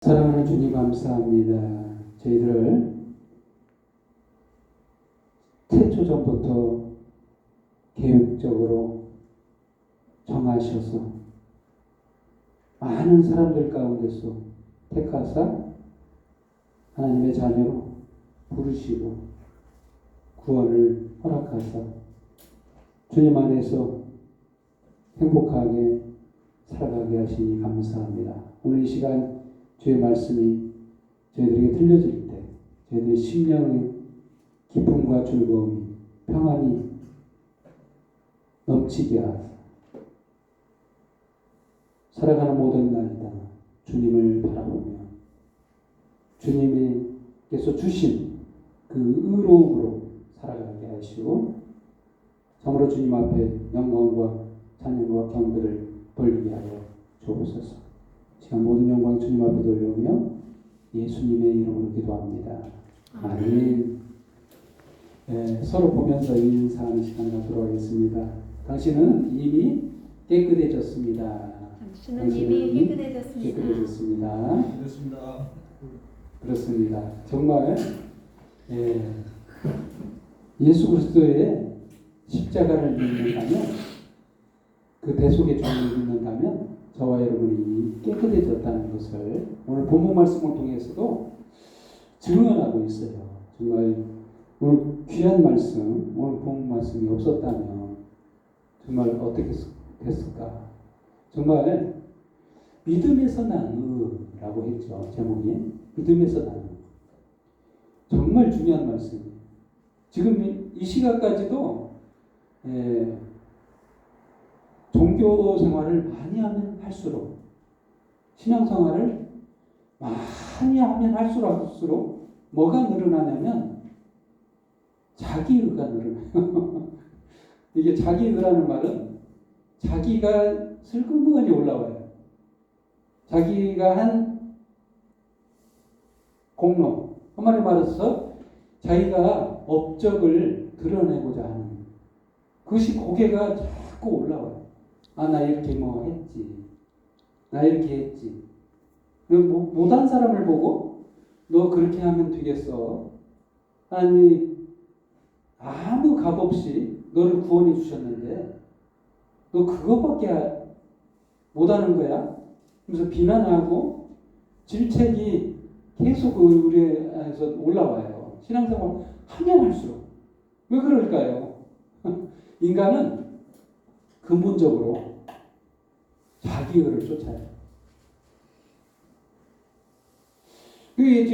사랑하는 주님 감사합니다. 저희들을 태초전부터 계획적으로 정하셔서 많은 사람들 가운데서 택하사 하나님의 자녀로 부르시고 구원을 허락하사 주님 안에서 행복하게 살아가게 하시니 감사합니다. 오늘 이 시간 주의 말씀이 저희들에게 들려질 때 저희들의 심령의 기쁨과 즐거움이 평안이 넘치게 하사 살아가는 모든 날이다 주님을 바라보며 주님께서 주신 그 의로움으로 살아가게 하시고 참으로 주님 앞에 영광과 찬양과 경배를 돌리게 하여 주옵소서. 지금 모든 영광 주님 앞에 돌려오며 예수님의 이름으로 기도합니다. 아멘. 서로 보면서 인사하는 시간 갖도록 하겠습니다. 당신은 이미 깨끗해졌습니다. 당신은 이미 깨끗해졌습니다. 그렇습니다. 정말 예수 그리스도의 십자가를 믿는다면, 그 대속의 주님을 믿는다면 저와 여러분이 이미 깨끗해졌다는 것을 오늘 본문 말씀을 통해서도 증언하고 있어요. 정말 오늘 귀한 말씀, 오늘 본문 말씀이 없었다면 정말 어떻게 됐을까? 정말 믿음에서 난 의라고 했죠. 제목이 믿음에서 난 의. 정말 중요한 말씀이에요. 지금 이 시각까지도 종교 생활을 많이 하면 할수록, 신앙생활을 많이 하면 할수록 뭐가 늘어나냐면 자기의가 늘어나요. 이게 자기의라는 말은 자기가 슬그머니 올라와요. 자기가 한 공로, 한마디로 말해서 자기가 업적을 드러내고자 하는 그것이 고개가 자꾸 올라와요. 나 이렇게 했지. 나 이렇게 했지. 못한 사람을 보고 너 그렇게 하면 되겠어. 하나님이 아무 값없이 너를 구원해 주셨는데 너 그것밖에 못하는 거야? 그래서 비난하고 질책이 계속 우리 안에서 올라와요. 신앙생활 하면 할수록. 왜 그럴까요? 인간은 근본적으로 자기의를 쫓아요. 그게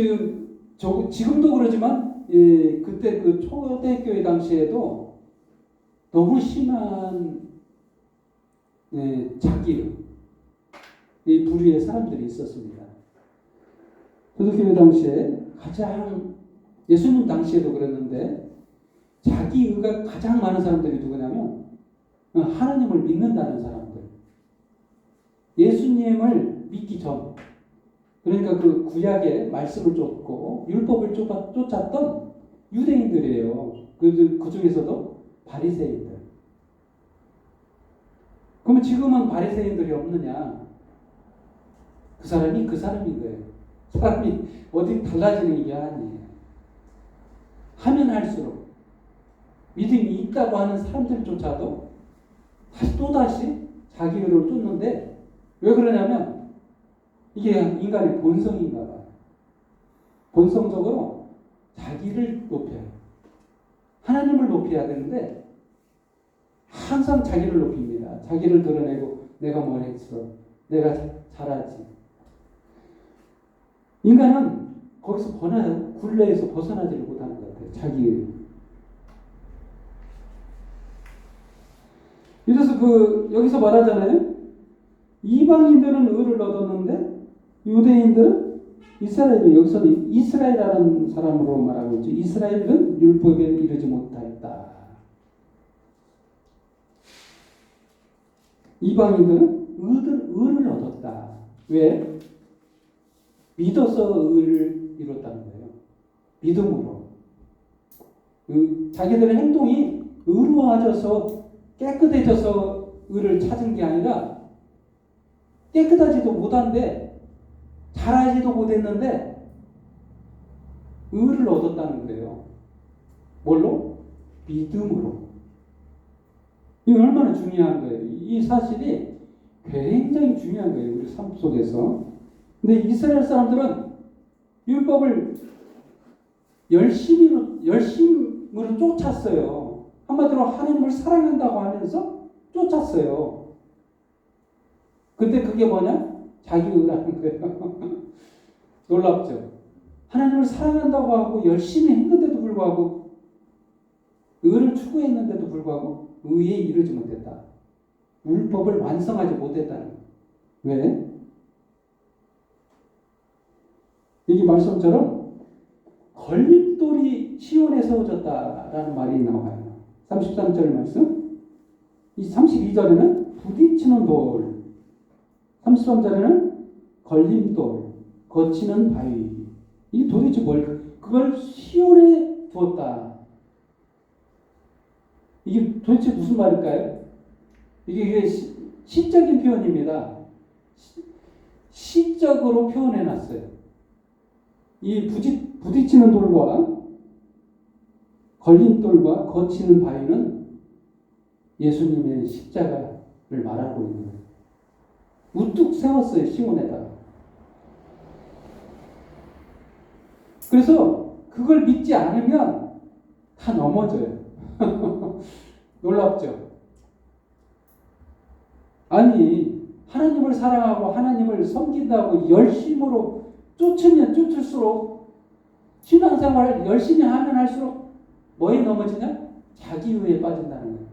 지금도 그러지만 그때 그 초대교회 당시에도 너무 심한 자기의 부류의 사람들이 있었습니다. 초대교회 당시에 가장, 예수님 당시에도 그랬는데 자기의가 가장 많은 사람들이 누구냐면 하나님을 믿는다는 사람들. 예수님을 믿기 전, 그러니까 그 구약의 말씀을 쫓고 율법을 쫓았던 유대인들이에요. 그 중에서도 바리새인들. 그러면 지금은 바리새인들이 없느냐? 그 사람인 거예요. 사람이 어디 달라지는 게 아니에요. 하면 할수록 믿음이 있다고 하는 사람들조차도 또다시 자기를 쫓는데, 왜 그러냐면 이게 인간의 본성인가 봐요. 본성적으로 자기를 높여요. 하나님을 높여야 되는데 항상 자기를 높입니다. 자기를 드러내고 내가 뭘 했어, 내가 잘하지. 인간은 거기서 굴레에서 벗어나지를 못하는 것 같아요. 자기의. 그래서 여기서 말하잖아요. 이방인들은 의를 얻었는데 유대인들은, 이스라엘이, 여기서는 이스라엘이라는 사람으로 말하고 있죠. 이스라엘은 율법에 이르지 못하였다. 이방인들은 의를 얻었다. 왜? 믿어서 의를 이뤘다는 거예요. 믿음으로. 자기들의 행동이 의로워져서 깨끗해져서 의를 찾은 게 아니라 깨끗하지도 못한데 잘하지도 못했는데 의를 얻었다는 거예요. 뭘로? 믿음으로. 이게 얼마나 중요한 거예요. 이 사실이 굉장히 중요한 거예요. 우리 삶 속에서. 근데 이스라엘 사람들은 율법을 열심으로 쫓았어요. 한마디로 하나님을 사랑한다고 하면서 쫓았어요. 근데 그게 뭐냐? 자기 의라는 거예요. 놀랍죠? 하나님을 사랑한다고 하고 열심히 했는데도 불구하고 의를 추구했는데도 불구하고 의에 이르지 못했다. 율법을 완성하지 못했다는 거예요. 왜? 여기 말씀처럼 걸림돌이 시온에 세워졌다라는 말이 나와요. 33절 말씀. 이 32절에는 부딪히는 돌. 33절에는 걸림돌, 거치는 바위. 이게 도대체 그걸 시온에 두었다. 이게 도대체 무슨 말일까요? 이게 시적인 표현입니다. 시적으로 표현해놨어요. 이 부딪히는 돌과 걸림돌과 거치는 바위는 예수님의 십자가를 말하고 있는 거예요. 우뚝 세웠어요. 시온에다가. 그래서 그걸 믿지 않으면 다 넘어져요. 놀랍죠? 아니 하나님을 사랑하고 하나님을 섬긴다고 열심으로 쫓으면 쫓을수록 신앙생활을 열심히 하면 할수록 뭐에 넘어지냐? 자기의에 빠진다는 거예요.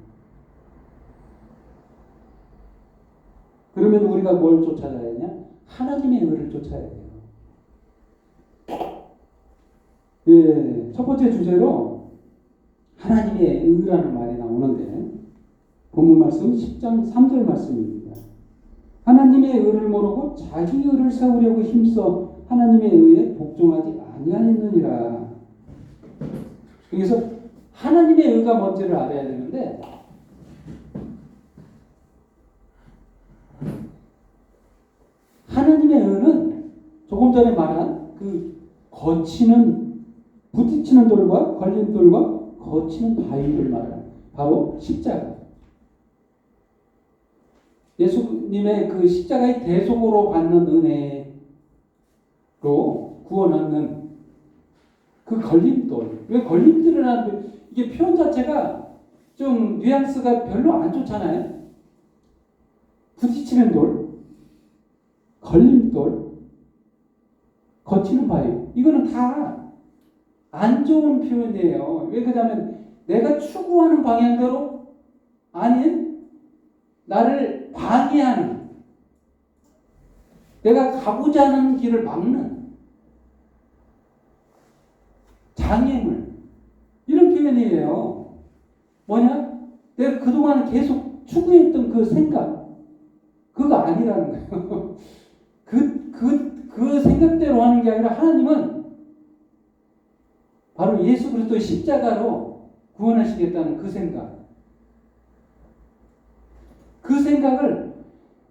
그러면 우리가 뭘 쫓아야 되냐? 하나님의 의를 쫓아야 돼요. 예, 첫 번째 주제로 하나님의 의라는 말이 나오는데 본문 말씀 10장 3절 말씀입니다. 하나님의 의를 모르고 자기 의를 세우려고 힘써 하나님의 의에 복종하지 아니하였느니라. 여기서 하나님의 의가 뭔지를 알아야 되는데 하나님의 의는 조금 전에 말한 그 부딪히는 돌과 걸림돌과 거치는 바위를 말하는 바로 십자가. 예수님의 그 십자가의 대속으로 받는 은혜로 구원 얻는 그 걸림돌. 왜 걸림돌이라는 이게 표현 자체가 좀 뉘앙스가 별로 안 좋잖아요. 부딪히는 돌, 걸림돌, 거치는 바위. 이거는 다 안 좋은 표현이에요. 왜 그러냐면 내가 추구하는 방향대로 아닌 나를 방해하는, 내가 가고자 하는 길을 막는 장애물, 이런 표현이에요. 뭐냐? 내가 그동안 계속 추구했던 그 생각, 그거 아니라는 거예요. 그 생각대로 하는 게 아니라 하나님은 바로 예수 그리스도의 십자가로 구원하시겠다는 그 생각. 그 생각을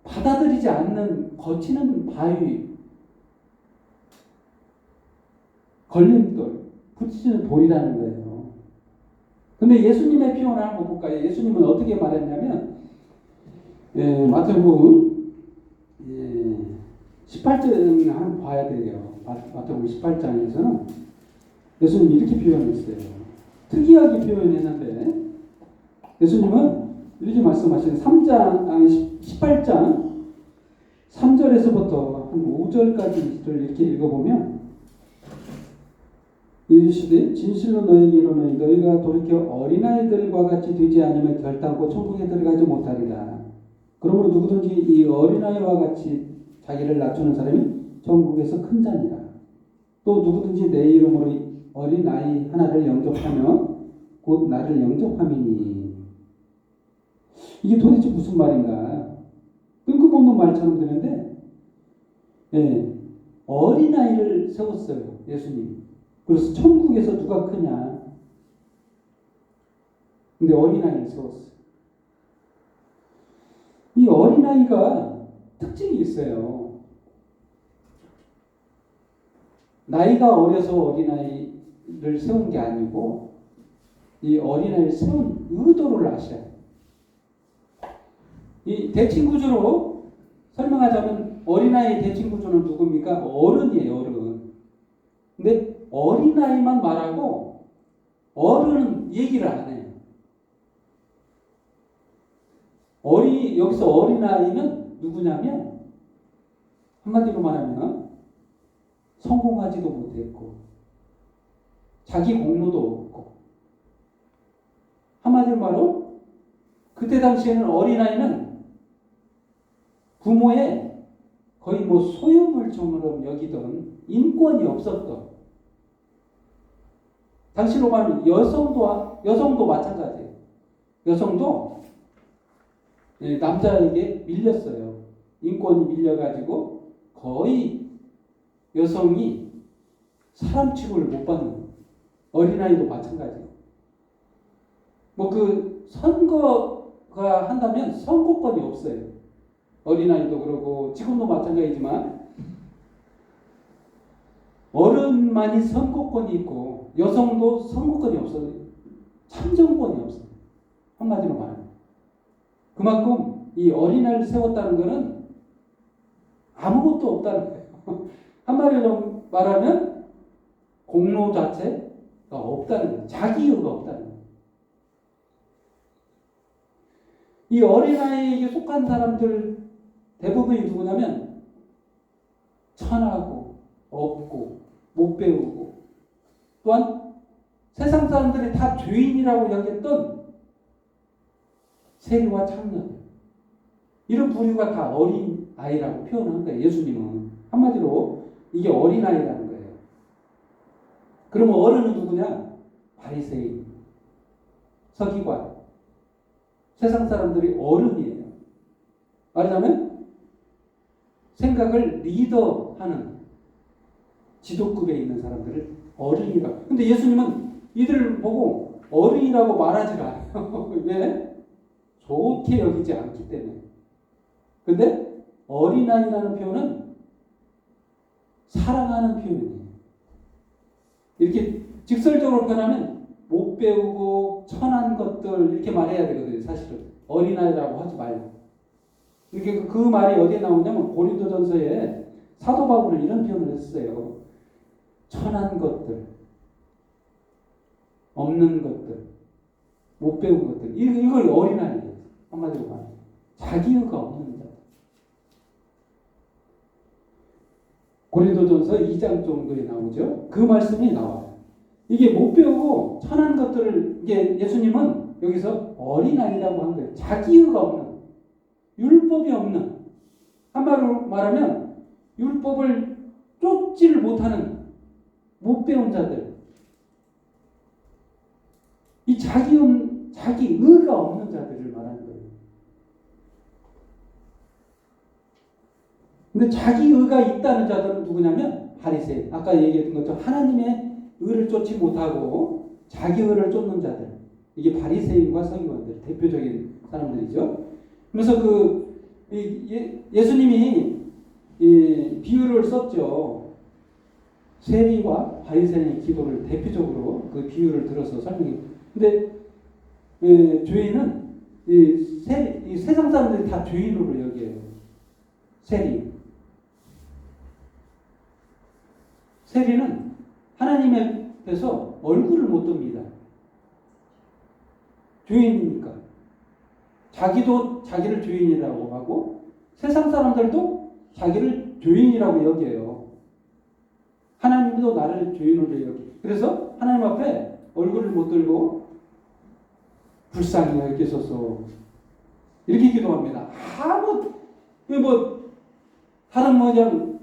받아들이지 않는 거치는 바위, 걸림돌, 부딪히는 돌이라는 거예요. 근데 예수님의 표현을 한번 볼까요? 예수님은 어떻게 말했냐면 마태복음 18장 한번 봐야 돼요. 마태복음 18장에서는 예수님이 이렇게 표현했어요. 특이하게 표현했는데 예수님은 이렇게 말씀하시는 18장 3절에서부터 한 5절까지를 이렇게 읽어보면 이르시되 진실로 너희에게 이르노니 너희가 돌이켜 어린아이들과 같이 되지 않으면 결단코 천국에 들어가지 못하리라. 그러므로 누구든지 이 어린아이와 같이 자기를 낮추는 사람이 천국에서 큰 자니라. 또 누구든지 내 이름으로 어린아이 하나를 영접하면 곧 나를 영접함이니. 이게 도대체 무슨 말인가? 뜬금없는 말처럼 드는데 어린아이를 세웠어요. 예수님. 그래서 천국에서 누가 크냐? 근데 어린아이를 세웠어요. 이 어린아이가 특징이 있어요. 나이가 어려서 어린아이를 세운 게 아니고 이 어린아이를 세운 의도를 아셔야 돼요. 이 대칭 구조로 설명하자면 어린아이의 대칭 구조는 누굽니까? 어른이에요, 어른. 근데 어린아이만 말하고 어른은 얘기를 안 해요. 여기서 어린아이는 누구냐면 한마디로 말하면 성공하지도 못했고 자기 공로도 없고 한마디로 말로 그때 당시에는 어린아이는 부모의 거의 뭐 소유물처럼 여기던 인권이 없었던 당시로 말하면 여성도 마찬가지예요. 여성도 남자에게 밀렸어요. 인권이 밀려가지고 거의 여성이 사람 취급을 못 받는 거예요. 어린아이도 마찬가지예요. 뭐 그 선거가 한다면 선거권이 없어요. 어린아이도 그러고 지금도 마찬가지지만 어른만이 선거권이 있고 여성도 선거권이 없어요. 참정권이 없어요. 한마디로 말하면. 그만큼 이 어린아이를 세웠다는 것은 아무것도 없다는 거예요. 한마디로 말하면 공로 자체가 없다는 거예요. 자기의가 없다는 거예요. 이 어린아이에게 속한 사람들 대부분이 누구냐면 천하고 없고 못 배우고 또한 세상 사람들이 다 죄인이라고 여겼던 세리와 창녀들 이런 부류가 다 어린아이라고 표현한 거예요. 예수님은 한마디로 이게 어린아이라는 거예요. 그러면 어른은 누구냐? 바리새인, 서기관 세상 사람들이 어른이에요. 말하자면 생각을 리더하는 지도급에 있는 사람들을 어른이라고. 근데 예수님은 이들을 보고 어른이라고 말하지 않아요. 왜? 좋게 여기지 않기 때문에. 근데 어린아이라는 표현은 사랑하는 표현이에요. 이렇게 직설적으로 표현하면 못 배우고 천한 것들 이렇게 말해야 되거든요. 사실은 어린아이라고 하지 말고. 이렇게 그 말이 어디에 나오냐면 고린도전서에 사도 바울은 이런 표현을 했어요. 천한 것들, 없는 것들, 못 배운 것들. 이걸 어린아이예요. 한마디로 말하면 자기의가 없는 자. 고린도전서 2장 정도에 나오죠. 그 말씀이 나와요. 이게 못 배우고 천한 것들을 이게 예수님은 여기서 어린아이라고 한 거예요. 자기의가 없는, 율법이 없는, 한마디로 말하면 율법을 쫓지를 못하는 못 배운 자들. 이 자기의가 없는 자들을 말하는 거예요. 근데 자기의가 있다는 자들은 누구냐면 바리새인. 아까 얘기했던 것처럼 하나님의 의를 쫓지 못하고 자기의를 쫓는 자들. 이게 바리새인과 서기관들 대표적인 사람들이죠. 그래서 예수님이 비유를 썼죠. 세리와 바리새인의 기도를 대표적으로 그 비유를 들어서 설명해요. 근데 죄인은 이 세상 사람들이 다 죄인으로 여겨요. 세리는 하나님 앞에서 얼굴을 못 듭니다. 죄인이니까. 자기도 자기를 죄인이라고 하고 세상 사람들도 자기를 죄인이라고 여겨요. 하나님도 나를 죄인으로 여겨. 그래서 하나님 앞에 얼굴을 못 들고 불쌍히 여기소서 이렇게 기도합니다. 다른 그냥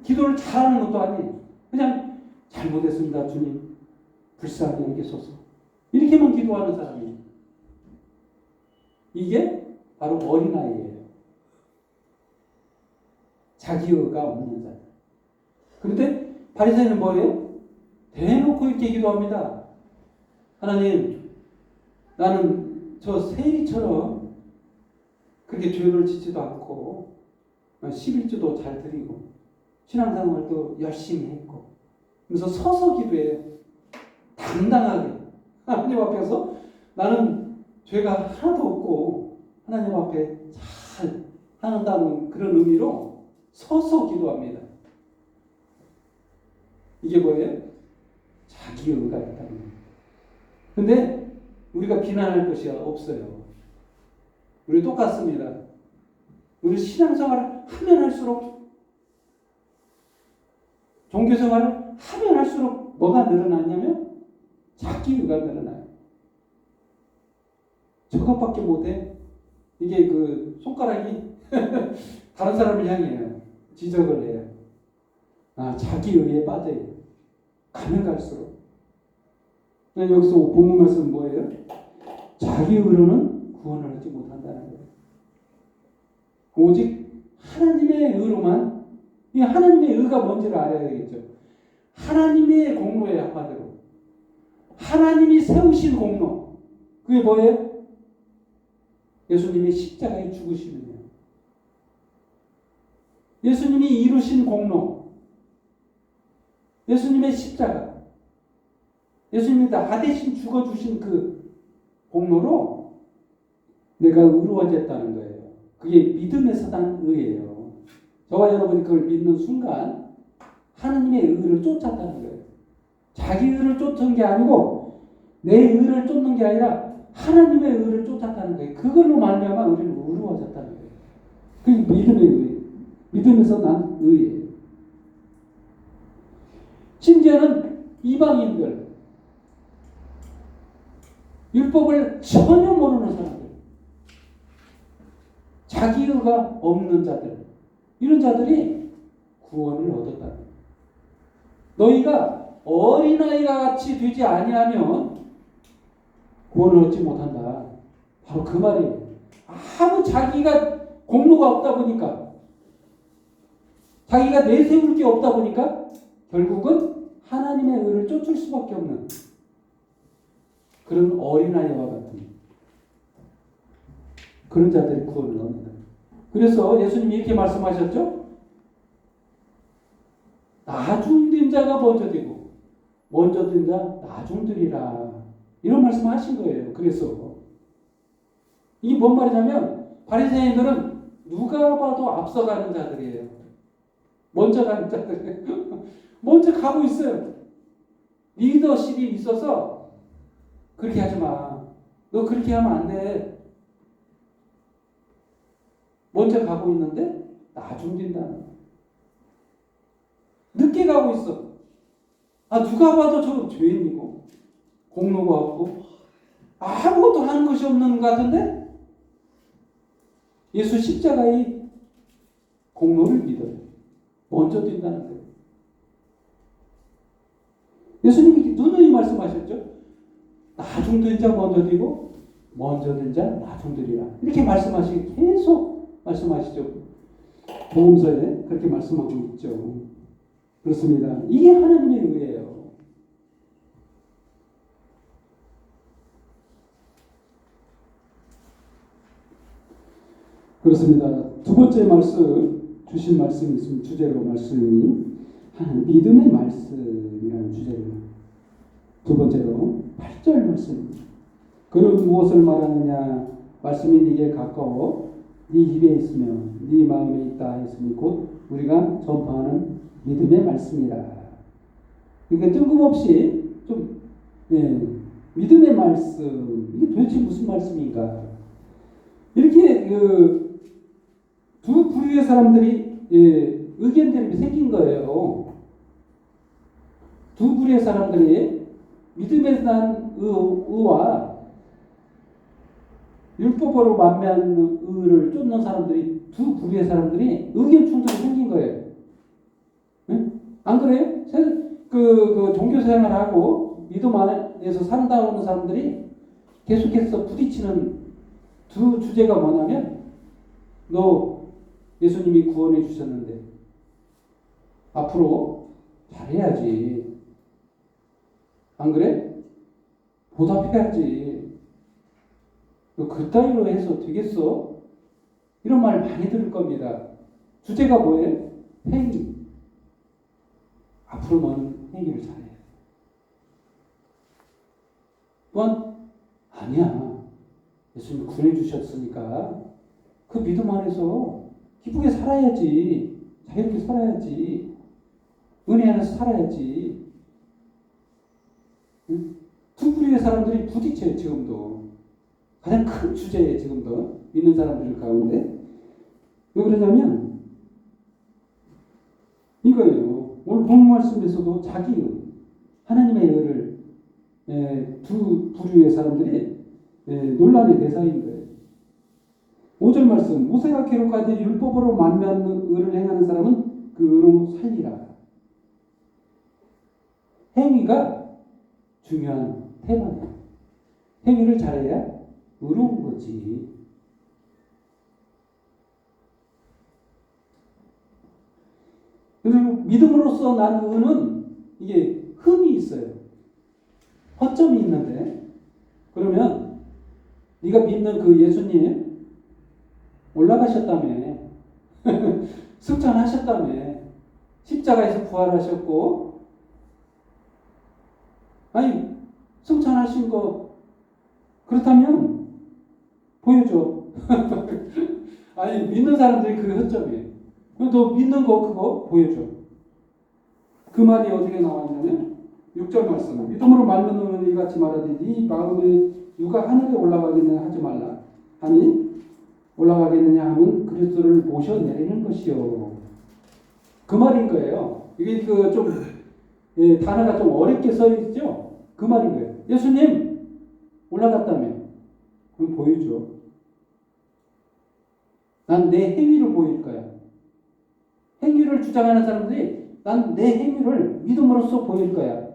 기도를 잘하는 것도 아니에요. 그냥 잘못했습니다 주님 불쌍히 여기소서 이렇게만 기도하는 사람이에요. 이게 바로 어린아이예요. 자기의가 없는 자. 그런데 바리새인은 뭐예요? 대놓고 이렇게 기도합니다. 하나님, 나는 저 세리처럼 그렇게 죄를 짓지도 않고 11조도 잘 드리고 신앙생활도 열심히 했고, 그래서 서서 기도해요. 당당하게 하나님 앞에서 나는 죄가 하나도 없고 하나님 앞에 잘 하는다는 그런 의미로 서서 기도합니다. 이게 뭐예요? 자기 의가 있다는 거예요. 근데 우리가 비난할 것이 없어요. 우리 똑같습니다. 우리 신앙생활을 하면 할수록, 종교생활을 하면 할수록 뭐가 늘어나냐면 자기 의가 늘어나요. 저것밖에 못해. 이게 그 손가락이 다른 사람을 향해요. 지적을 해요. 자기 의에 빠져요. 가면 갈수록. 여기서 본문 말씀은 뭐예요? 자기 의로는 구원을 얻지 못한다는 거예요. 오직 하나님의 의로만, 이 하나님의 의가 뭔지를 알아야 되겠죠. 하나님의 공로예요, 한마디로. 하나님이 세우신 공로. 그게 뭐예요? 예수님이 십자가에 죽으시면요. 예수님이 이루신 공로. 예수님의 십자가. 예수님이 나 대신 죽어주신 그 공로로 내가 의로워졌다는 거예요. 그게 믿음에서 난 의예요. 저와 여러분이 그걸 믿는 순간 하나님의 의를 쫓았다는 거예요. 자기 의를 쫓은 게 아니고 내 의를 쫓는 게 아니라 하나님의 의를 쫓았다는 거예요. 그걸로 말미암아 우리는 의로워졌다는 거예요. 그게 믿음의 의, 믿음에서 난 의예요. 심지어는 이방인들, 율법을 전혀 모르는 사람들, 자기 의가 없는 자들, 이런 자들이 구원을 얻었다. 너희가 어린아이가 같이 되지 아니하면 구원을 얻지 못한다. 바로 그 말이에요. 아무 자기가 공로가 없다 보니까, 자기가 내세울 게 없다 보니까 결국은 하나님의 의를 쫓을 수밖에 없는 그런 어린아이와 같은 그런 자들이 구원을 얻는다. 그래서 예수님이 이렇게 말씀하셨죠. 나중된 자가 먼저 되고 먼저 된 자 나중되리라. 이런 말씀하신 거예요. 그래서 이게 뭔 말이냐면 바리새인들은 누가 봐도 앞서가는 자들이에요. 먼저 가는 자들이에요. 먼저 가고 있어요. 리더십이 있어서 그렇게 하지 마. 너 그렇게 하면 안 돼. 먼저 가고 있는데 나중된다. 늦게 가고 있어. 누가 봐도 저 죄인이고 공로가 없고 아무것도 하는 것이 없는 것 같은데 예수 십자가의 공로를 믿어요. 먼저 뛴다는 거예요. 예수님이 누누이 말씀하셨죠. 나중된 자 먼저 뛰고 먼저 된 자 나중되리라. 이렇게 계속 말씀하시죠. 복음서에 그렇게 말씀하고 있죠. 그렇습니다. 이게 하나님의 의예요. 그렇습니다. 두 번째 말씀, 주신 말씀이 있으면 주제로 말씀이 믿음의 말씀이라는 주제로 두 번째로 8절 말씀입니다. 그는 무엇을 말하느냐? 말씀이 네게 가까워 네 입에 있으며 네 마음에 있다 했으니 곧 우리가 전파하는 믿음의 말씀이라. 그러니까 뜬금없이 좀 믿음의 말씀, 이게 도대체 무슨 말씀인가? 이렇게 두 부류의 사람들이 의견들이 생긴 거예요. 두 부류의 사람들이 믿음에 대한 의와 율법으로 만미하는 의를 쫓는 사람들이, 두 부류의 사람들이 의견 충돌이 생긴 거예요. 응? 안 그래요? 그 종교 생활하고 믿음 안에서 산다는 사람들이 계속해서 부딪히는 두 주제가 뭐냐면, 너 예수님이 구원해 주셨는데 앞으로 잘해야지. 안 그래? 보답해야지. 너 그따위로 해서 되겠어? 이런 말 많이 들을 겁니다. 주제가 뭐예요? 행위. 앞으로 너는 행위를 잘해. 또한 아니야. 예수님이 구원해 주셨으니까 그 믿음 안에서 기쁘게 살아야지. 자유롭게 살아야지. 은혜 안에서 살아야지. 응? 두 부류의 사람들이 부딪혀요. 지금도. 가장 큰 주제예요. 지금도. 믿는 사람들 가운데. 왜 그러냐면 이거예요. 오늘 본 말씀에서도 자기 하나님의 의를 두 부류의 사람들이 논란의 대상인 거예요. 5절 말씀 모세가 기록하되 율법으로 만면는 의를 행하는 사람은 그 의로 살리라. 행위가 중요한 테마예요. 행위를 잘해야 의로운 거지. 그리고 믿음으로써 난 의는 이게 흠이 있어요. 허점이 있는데 그러면 네가 믿는 그 예수님 올라가셨다며 승천하셨다며 십자가에서 부활하셨고 아니 승천하신 거 그렇다면 보여줘. 아니 믿는 사람들이 그게 허점이에요. 너 믿는 거 그거 보여줘. 그 말이 어떻게 나왔냐면 6절 말씀 믿음으로 말미암는 이같이 말하되 네 마음에 누가 하늘에 올라가겠느냐 하지 말라. 아니 올라가겠느냐 하면 그리스도를 모셔 내리는 것이요. 그 말인 거예요. 이게 그 좀 단어가 좀 어렵게 써 있죠. 그 말인 거예요. 예수님 올라갔다며. 그럼 보여줘. 난 내 행위를 보일 거야. 행위를 주장하는 사람들이 난 내 행위를 믿음으로써 보일 거야.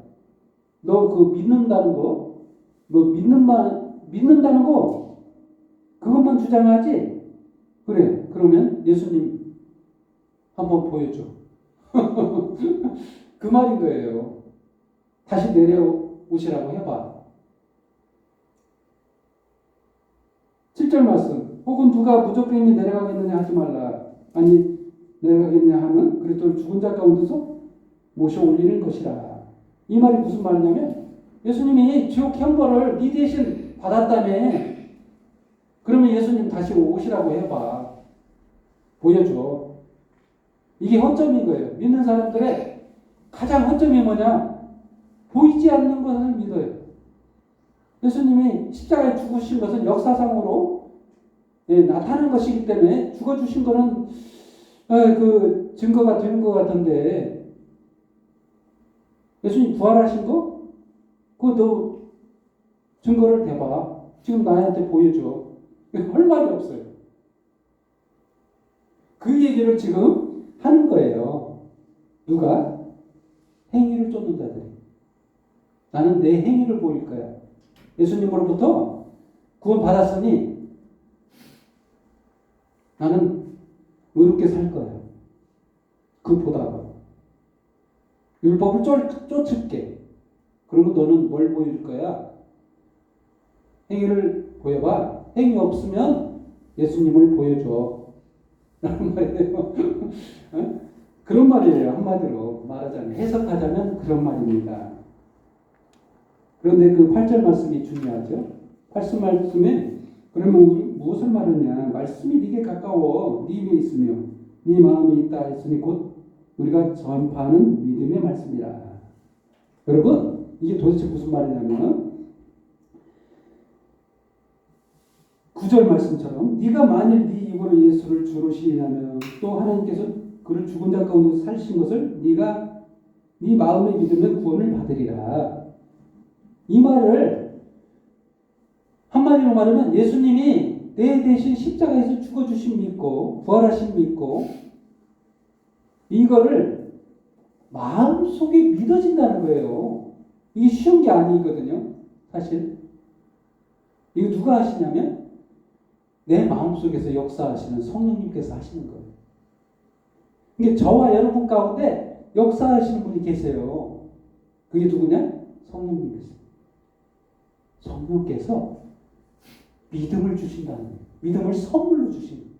너 그 믿는다는 거, 너 믿는다는 거, 그것만 주장하지? 그래. 그러면 예수님 한번 보여줘. 그 말인 거예요. 다시 내려오시라고 해봐. 7절 말씀. 혹은 누가 무적병이 내려가겠느냐 하지 말라. 아니 내려가겠냐 하면 그리스도를 죽은 자 가운데서 모셔 올리는 것이라. 이 말이 무슨 말이냐면 예수님이 지옥 형벌을 네 대신 받았다며. 그러면 예수님 다시 오시라고 해봐. 보여줘. 이게 허점인 거예요. 믿는 사람들의 가장 허점이 뭐냐? 보이지 않는 것을 믿어요. 예수님이 십자가에 죽으신 것은 역사상으로 나타난 것이기 때문에 죽어주신 것은 그 증거가 되는 것 같은데 예수님 부활하신 거? 그거 너 증거를 대봐. 지금 나한테 보여줘. 할 말이 없어요. 그 얘기를 지금 하는 거예요. 누가? 행위를 쫓는 자들. 나는 내 행위를 보일 거야. 예수님으로부터 구원 받았으니 나는 의롭게 살 거야. 그 보다가 율법을 쫓을게. 그러면 너는 뭘 보일 거야? 행위를 보여봐. 행위 없으면 예수님을 보여줘. 라는 말이에요. 그런 말이에요. 한마디로 말하자면 해석하자면 그런 말입니다. 그런데 그 8절 말씀이 중요하죠. 8절 말씀에 그러면 무엇을 말하냐? 말씀이 네게 가까워 네 입에 있으며 네 마음에 있다 했으니 곧 우리가 전파하는 믿음의 말씀이라. 여러분 이게 도대체 무슨 말이냐면 9절 말씀처럼 네가 만일 네 입으로 예수를 주로 시인하면 또 하나님께서 그를 죽은 자 가운데 살리신 것을 네가 네 마음에 믿으면 구원을 받으리라. 이 말을 한마디로 말하면 예수님이 내 대신 십자가에서 죽어주심 믿고 부활하심 믿고 이거를 마음속에 믿어진다는 거예요. 이게 쉬운 게 아니거든요. 사실 이거 누가 하시냐면 내 마음속에서 역사하시는 성령님께서 하시는 거예요. 이게 저와 여러분 가운데 역사하시는 분이 계세요. 그게 누구냐? 성령님께서. 성령께서 믿음을 주신다는 거예요. 믿음을 선물로 주신 거예요.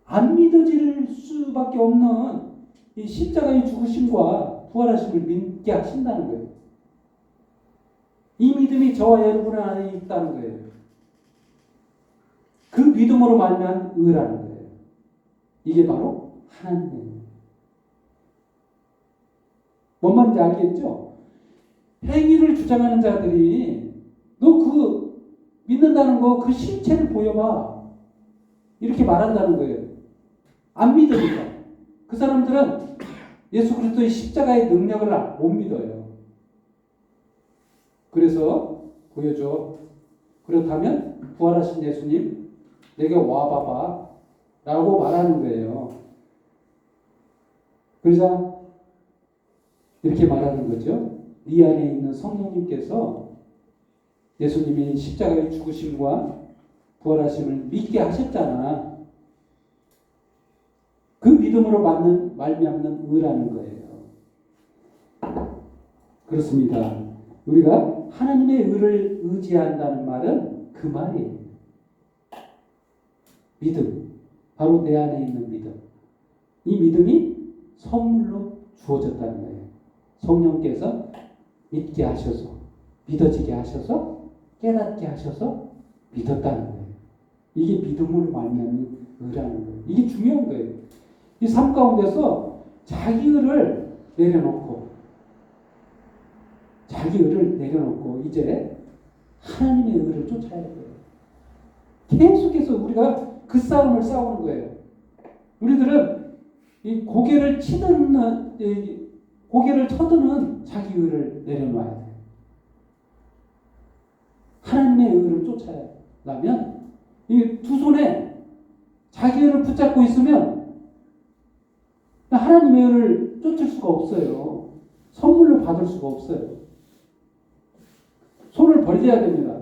안 믿어질 수밖에 없는 이 십자가의 죽으심과 부활하심을 믿게 하신다는 거예요. 이 믿음이 저와 여러분 안에 있다는 거예요. 그 믿음으로 말미암아 의라는 거예요. 이게 바로 하나님이에요. 뭔 말인지 알겠죠? 행위를 주장하는 자들이 너 그 믿는다는 거 그 실체를 보여봐. 이렇게 말한다는 거예요. 안 믿으니까. 그 사람들은 예수 그리스도의 십자가의 능력을 못 믿어요. 그래서 보여줘. 그렇다면 부활하신 예수님 내게 와봐봐 라고 말하는 거예요. 그러자 이렇게 말하는 거죠. 네 안에 있는 성령님께서 예수님이 십자가의 죽으심과 부활하심을 믿게 하셨잖아. 그 믿음으로 말미암는 의라는 거예요. 그렇습니다. 우리가 하나님의 의를 의지한다는 말은 그 말이에요. 믿음. 바로 내 안에 있는 믿음. 이 믿음이 선물로 주어졌다는 거예요. 성령께서 믿게 하셔서, 믿어지게 하셔서, 깨닫게 하셔서 믿었다는 거예요. 이게 믿음으로 말미암는 의라는 거예요. 이게 중요한 거예요. 이 삶 가운데서 자기 의를 내려놓고 이제 하나님의 의를 쫓아야 돼요. 계속해서 우리가 그 싸움을 싸우는 거예요. 우리들은 이 고개를 쳐드는 자기 의를 내려놔야 돼요. 하나님의 의를 쫓아야하면 이 두 손에 자기 의를 붙잡고 있으면 하나님의 의를 쫓을 수가 없어요. 선물로 받을 수가 없어요. 손을 벌려야 됩니다.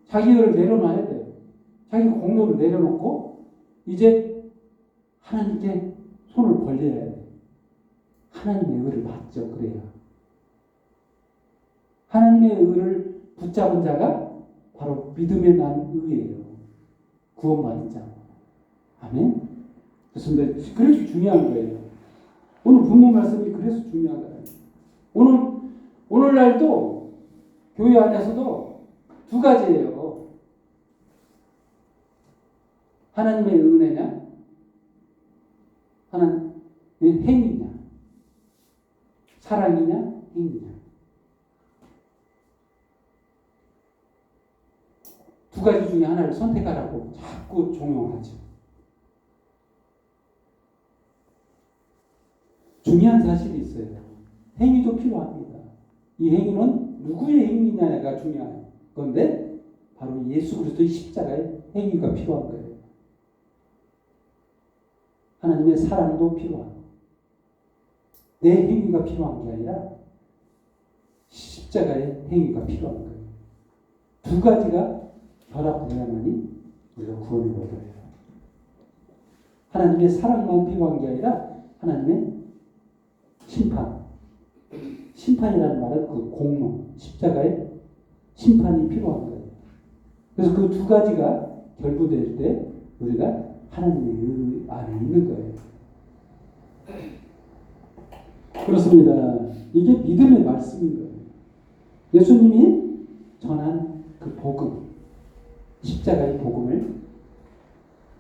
자기 의를 내려놔야 돼요. 자기 공로를 내려놓고 이제 하나님께 손을 벌려야 돼요. 하나님의 의를 받죠. 그래야. 하나님의 의를 붙잡은 자가 바로 믿음에 난 의예요. 구원받은 자. 아멘. 그렇습니다. 그래서 중요한 거예요. 오늘 본문 말씀이 그래서 중요한 거예요. 오늘날도 교회 안에서도 두 가지예요. 하나님의 은혜냐, 하나님의 행위냐, 사랑이냐, 행위냐. 두 가지 중에 하나를 선택하라고 자꾸 종용하죠. 중요한 사실이 있어요. 행위도 필요합니다. 이 행위는 누구의 행위냐가 중요한 건데 바로 예수 그리스도의 십자가의 행위가 필요한 거예요. 하나님의 사랑도 필요하고 내 행위가 필요한 게 아니라 십자가의 행위가 필요한 거예요. 두 가지가 결합되어야만이 우리가 구원을 얻어요. 하나님의 사랑만 필요한 게 아니라 하나님의 심판이라는 말은 그 공로, 십자가의 심판이 필요한 거예요. 그래서 그 두 가지가 결부될 때 우리가 하나님의 의 안에 있는 거예요. 그렇습니다. 이게 믿음의 말씀인 거예요. 예수님이 전한 그 복음, 십자가의 복음을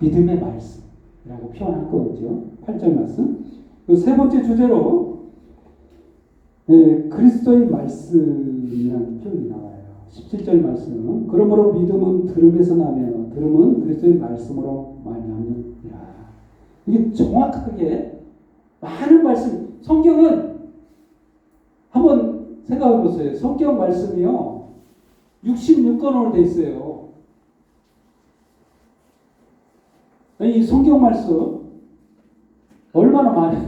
믿음의 말씀이라고 표현한 거죠. 8절 말씀. 그 세 번째 주제로 그리스도의 말씀이라는 표현이 나와요. 17절 말씀. 그러므로 믿음은 들음에서 나며 들음은 그리스도의 말씀으로 말미암느니라. 이게 정확하게 많은 말씀. 성경은 한번 생각해 보세요. 성경 말씀이요 66권으로 돼 있어요. 이 성경 말씀 얼마나 많이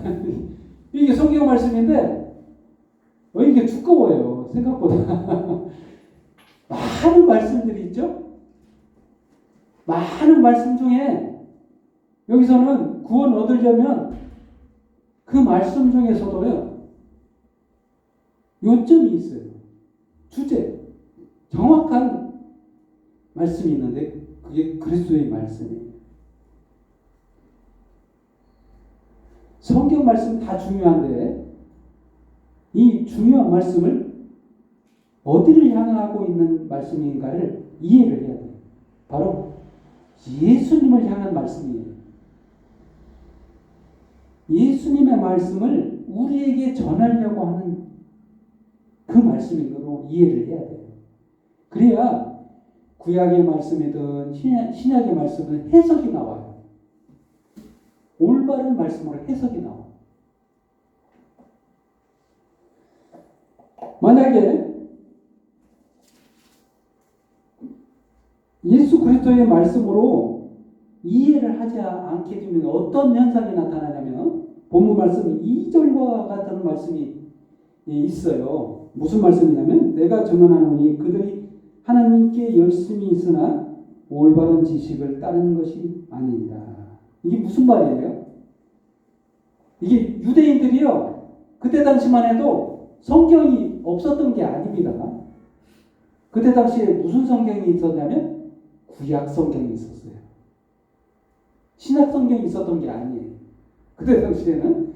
이게 성경 말씀인데 이게 두꺼워요. 생각보다 많은 말씀들이 있죠. 많은 말씀 중에 여기서는 구원 얻으려면 그 말씀 중에서도요 요점이 있어요. 주제 정확한 말씀이 있는데 그게 그리스도의 말씀이에요. 성경 말씀 다 중요한데 이 중요한 말씀을 어디를 향하고 있는 말씀인가를 이해를 해야 돼요. 바로 예수님을 향한 말씀이에요. 예수님의 말씀을 우리에게 전하려고 하는 그 말씀이므로 이해를 해야 돼요. 그래야 구약의 말씀이든 신약의 말씀은 해석이 나와요. 올바른 말씀으로 해석이 나와요. 만약에 예수 그리스도의 말씀으로 이해를 하지 않게 되면 어떤 현상이 나타나냐면 본문 말씀 2절과 같은 말씀이 있어요. 무슨 말씀이냐면 내가 증언하노니 그들이 하나님께 열심히 있으나 올바른 지식을 따르는 것이 아니니라. 이게 무슨 말이에요? 이게 유대인들이요. 그때 당시만 해도 성경이 없었던 게 아닙니다. 그때 당시에 무슨 성경이 있었냐면 구약 성경이 있었어요. 신약 성경이 있었던 게 아니에요. 그때 당시에는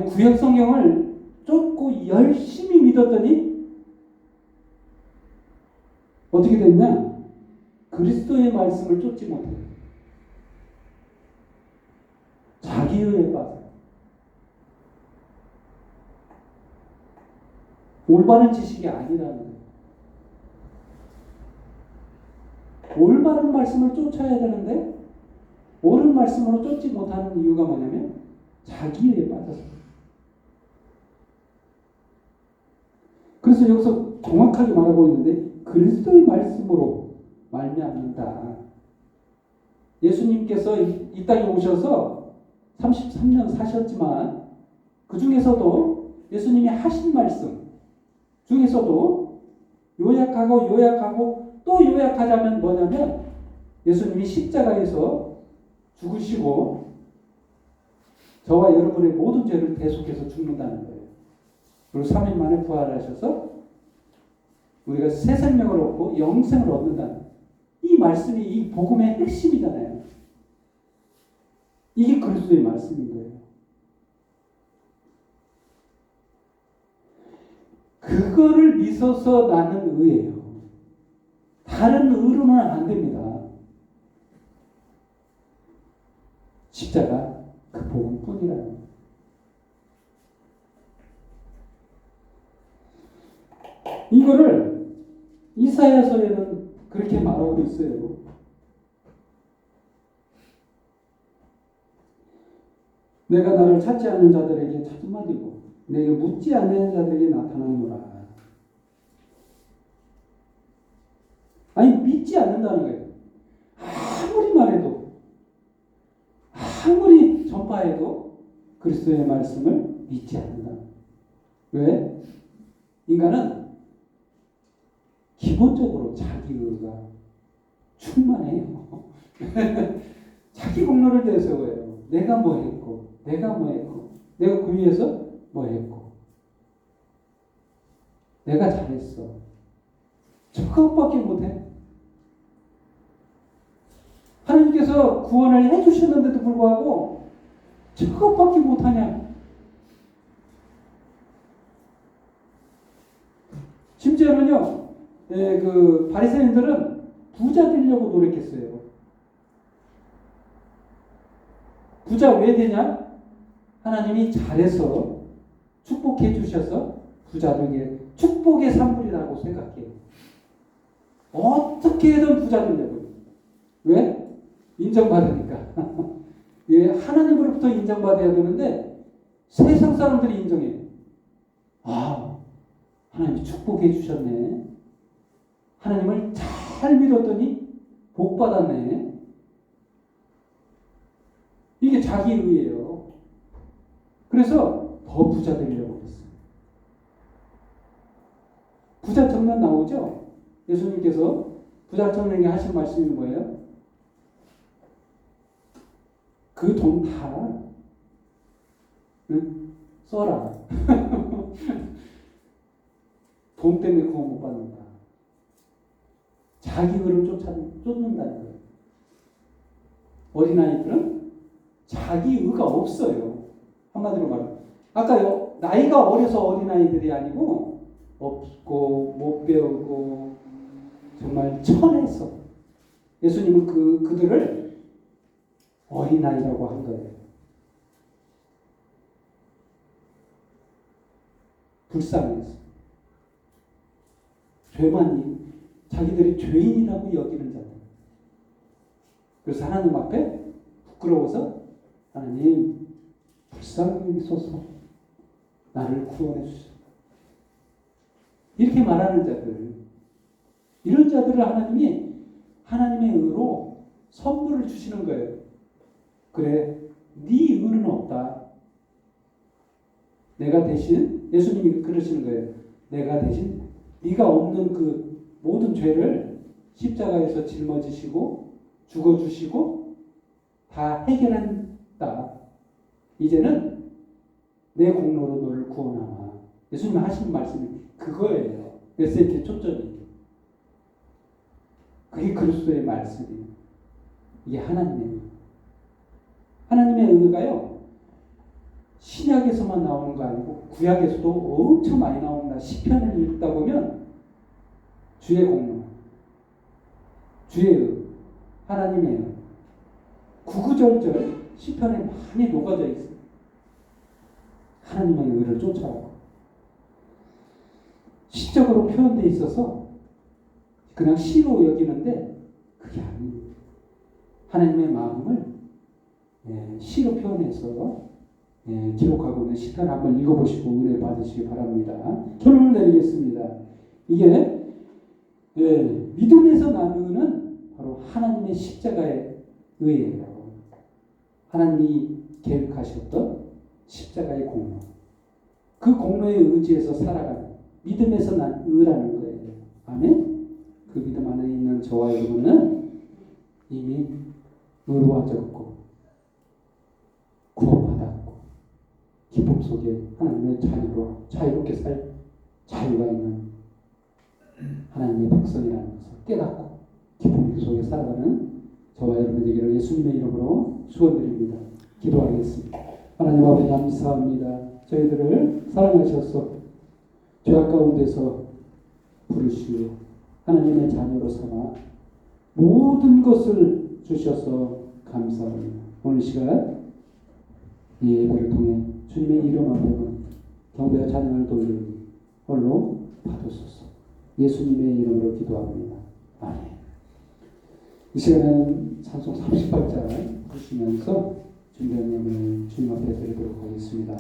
구약 성경을 쫓고 열심히 믿었더니 어떻게 됐냐? 그리스도의 말씀을 쫓지 못해요. 자기의에 빠져. 올바른 지식이 아니라는 거예요. 올바른 말씀을 쫓아야 되는데 옳은 말씀으로 쫓지 못하는 이유가 뭐냐면 자기의에 빠져서. 그래서 여기서 정확하게 말하고 있는데 그리스도의 말씀으로 말미암는다. 예수님께서 이 땅에 오셔서 33년 사셨지만 그 중에서도 예수님이 하신 말씀 중에서도 요약하고 또 요약하자면 뭐냐면 예수님이 십자가에서 죽으시고 저와 여러분의 모든 죄를 대속해서 죽는다는 거예요. 그리고 3일 만에 부활하셔서 우리가 새 생명을 얻고 영생을 얻는다는 이 말씀이 이 복음의 핵심이잖아요. 이게 그리스도의 말씀인 거예요. 그거를 믿어서 나는 의예요. 다른 의로는 안 됩니다. 십자가 그 복음뿐이라는 거예요. 이거를 이사야서에는 그렇게 말하고 있어요. 내가 나를 찾지 않는 자들에게 찾음마 되고 내게 묻지 않는 자들에게 나타나노라. 아니 믿지 않는다는 거예요. 아무리 말해도 아무리 전파해도 그리스도의 말씀을 믿지 않는다. 왜? 인간은 기본적으로 자기의가 충만해요. 자기 공로를 내세워요. 내가 뭐 했고 내가 그 위해서 뭐 했고 내가 잘했어. 저것밖에 못해. 하나님께서 구원을 해주셨는데도 불구하고 저것밖에 못하냐. 심지어는요, 그 바리새인들은 부자 되려고 노력했어요. 부자 왜 되냐? 하나님이 잘해서 축복해 주셔서 부자들에게 축복의 산물이라고 생각해요. 어떻게든 부자 되려고. 왜? 인정받으니까. 예, 하나님으로부터 인정받아야 되는데 세상 사람들이 인정해요. 아, 하나님이 축복해 주셨네. 하나님을 잘 믿었더니 복 받았네. 이게 자기의예요. 그래서 더 부자 되려고 했어요. 부자 청년 나오죠? 예수님께서 부자 청년에게 하신 말씀이 뭐예요? 그 돈 다 써라. 돈 때문에 구원 못 받는다. 자기 의를 쫓는다는 거예요. 어린아이들은 자기 의가 없어요. 한마디로 말하면 아까요 나이가 어려서 어린아이들이 아니고 없고 못 배우고 정말 천해서 예수님은 그들을 어린아이라고 한 거예요. 불쌍해서 죄만이 자기들이 죄인이라고 여기는 자들. 그래서 하나님 앞에 부끄러워서 하나님 불쌍히 여기소서 나를 구원해 주시오. 이렇게 말하는 자들. 이런 자들을 하나님이 하나님의 의로 선물을 주시는 거예요. 그래, 네 의는 없다. 내가 대신 예수님이 그러시는 거예요. 내가 대신 네가 없는 그 모든 죄를 십자가에서 짊어지시고 죽어주시고 다 해결한다. 이제는 내 공로로 너를 구원하마. 예수님 하시는 말씀이 그거예요. 메시지의 초점이. 그게 그리스도의 말씀이에요. 이게 하나님의 의가요. 신약에서만 나오는 거 아니고 구약에서도 엄청 많이 나옵니다. 시편을 읽다 보면 주의 공로, 주의 의, 하나님의 의, 구구절절 시편에 많이 녹아져 있어요. 하나님의 의를 쫓아가고 시적으로 표현되어 있어서 그냥 시로 여기는데 그게 아니에요. 하나님의 마음을 시로 표현해서 기록하고 있는 시편을 한번 읽어보시고 은혜 받으시기 바랍니다. 결론을 내리겠습니다. 이게 믿음에서 나누는 바로 하나님의 십자가의 의예요. 하나님이 계획하셨던 십자가의 공로. 그 공로에 의지해서 살아가는 믿음에서 난 의라는 거예요. 아멘? 그 믿음 안에 있는 저와 여러분은 이미 의로워졌고 구원받았고 기쁨 속에 하나님의 자녀로 자유롭게 살 자유가 있는 하나님의 백성이라는 것을 깨닫고 기쁨 속에 살아가는 저와 여러분 되기를 예수님의 이름으로 축원드립니다. 기도하겠습니다. 하나님 아버지 감사합니다. 저희들을 사랑하셔서 죄악 가운데서 부르시고 하나님의 자녀로 삼아 모든 것을 주셔서 감사합니다. 오늘 시간 이 예배를 통해 주님의 이름 앞에는 경배와 찬양을 돌리니 홀로 받으소서. 예수님의 이름으로 기도합니다. 아멘. 이 시간에는 찬송 30발짝 부르시면서 준비한 예물을 주님 앞에 드리도록 하겠습니다.